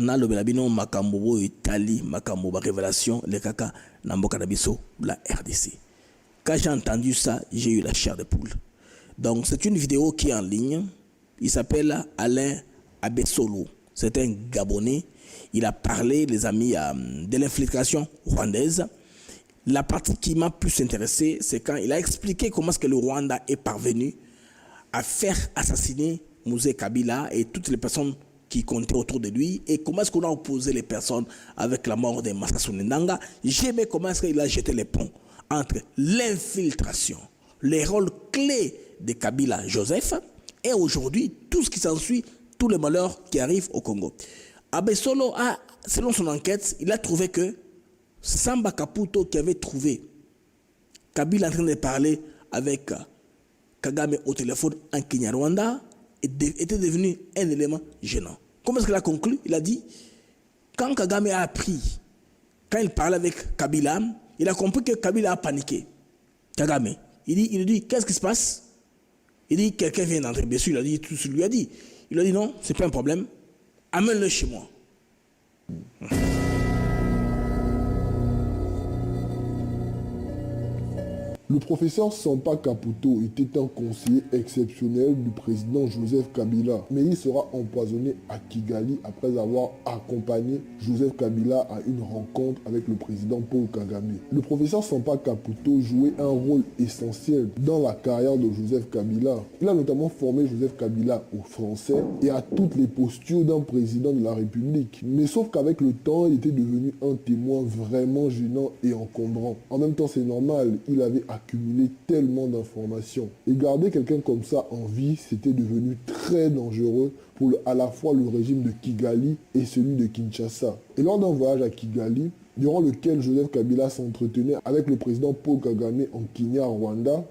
Na le belabino makambo Italie, makambo révélation, les kaka namboka nabiso la RDC. Quand j'ai entendu ça, j'ai eu la chair de poule. Donc c'est une vidéo qui est en ligne. Il s'appelle Alain Abessolo. C'est un Gabonais. Il a parlé, les amis, de l'infiltration rwandaise. La partie qui m'a plus intéressé, c'est quand il a expliqué comment est-ce que le Rwanda est parvenu à faire assassiner Mouzé Kabila et toutes les personnes qui comptaient autour de lui, et comment est-ce qu'on a opposé les personnes avec la mort de Massassou Ndanga. J'aimais comment est-ce qu'il a jeté les ponts entre l'infiltration, les rôles clés de Kabila Joseph, et aujourd'hui, tout ce qui s'ensuit, tous les malheurs qui arrivent au Congo. Abessolo a, selon son enquête, il a trouvé que Samba Kaputo qui avait trouvé Kabila en train de parler avec Kagame au téléphone en Kinyarwanda était devenu un élément gênant. Comment est-ce qu'il a conclu? Il a dit, quand Kagame a appris, quand il parlait avec Kabila, il a compris que Kabila a paniqué. Kagame, il dit, qu'est-ce qui se passe? Il dit, quelqu'un vient d'entrer. Bien sûr, il a dit, tout ce qu'il lui a dit. Il a dit, non, c'est pas un problème. Amène-le chez moi. Le professeur Sampa Kaputo était un conseiller exceptionnel du président Joseph Kabila, mais il sera empoisonné à Kigali après avoir accompagné Joseph Kabila à une rencontre avec le président Paul Kagame. Le professeur Sampa Kaputo jouait un rôle essentiel dans la carrière de Joseph Kabila. Il a notamment formé Joseph Kabila au français et à toutes les postures d'un président de la République. Mais sauf qu'avec le temps, il était devenu un témoin vraiment gênant et encombrant. En même temps, c'est normal, il avait accumuler tellement d'informations. Et garder quelqu'un comme ça en vie, c'était devenu très dangereux pour à la fois le régime de Kigali et celui de Kinshasa. Et lors d'un voyage à Kigali, durant lequel Joseph Kabila s'entretenait avec le président Paul Kagame en Kinyarwanda,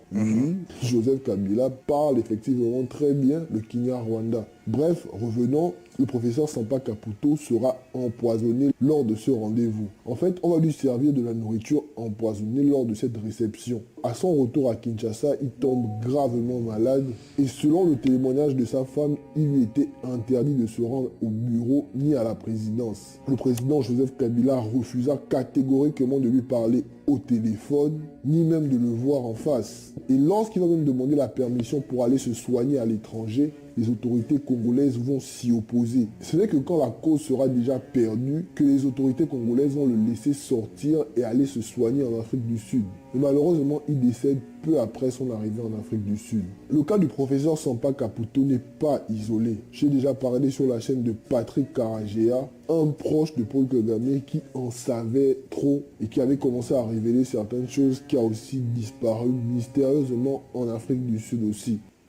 Joseph Kabila parle effectivement très bien le Kinyarwanda. Bref, revenons, le professeur Sampa Kaputo sera empoisonné lors de ce rendez-vous. En fait, on va lui servir de la nourriture empoisonnée lors de cette réception. À son retour à Kinshasa, il tombe gravement malade et selon le témoignage de sa femme, il lui était interdit de se rendre au bureau ni à la présidence. Le président Joseph Kabila refusa catégoriquement de lui parler au téléphone, ni même de le voir en face. Et lorsqu'il va même demander la permission pour aller se soigner à l'étranger, les autorités congolaises vont s'y opposer. Ce n'est que quand la cause sera déjà perdue que les autorités congolaises vont le laisser sortir et aller se soigner en Afrique du Sud. Mais malheureusement, il décède peu après son arrivée en Afrique du Sud. Le cas du professeur Sampa Kaputo n'est pas isolé. J'ai déjà parlé sur la chaîne de Patrick Karagea, un proche de Paul Kagame qui en savait trop et qui avait commencé à révéler certaines choses, qui a aussi disparu mystérieusement en Afrique du Sud aussi.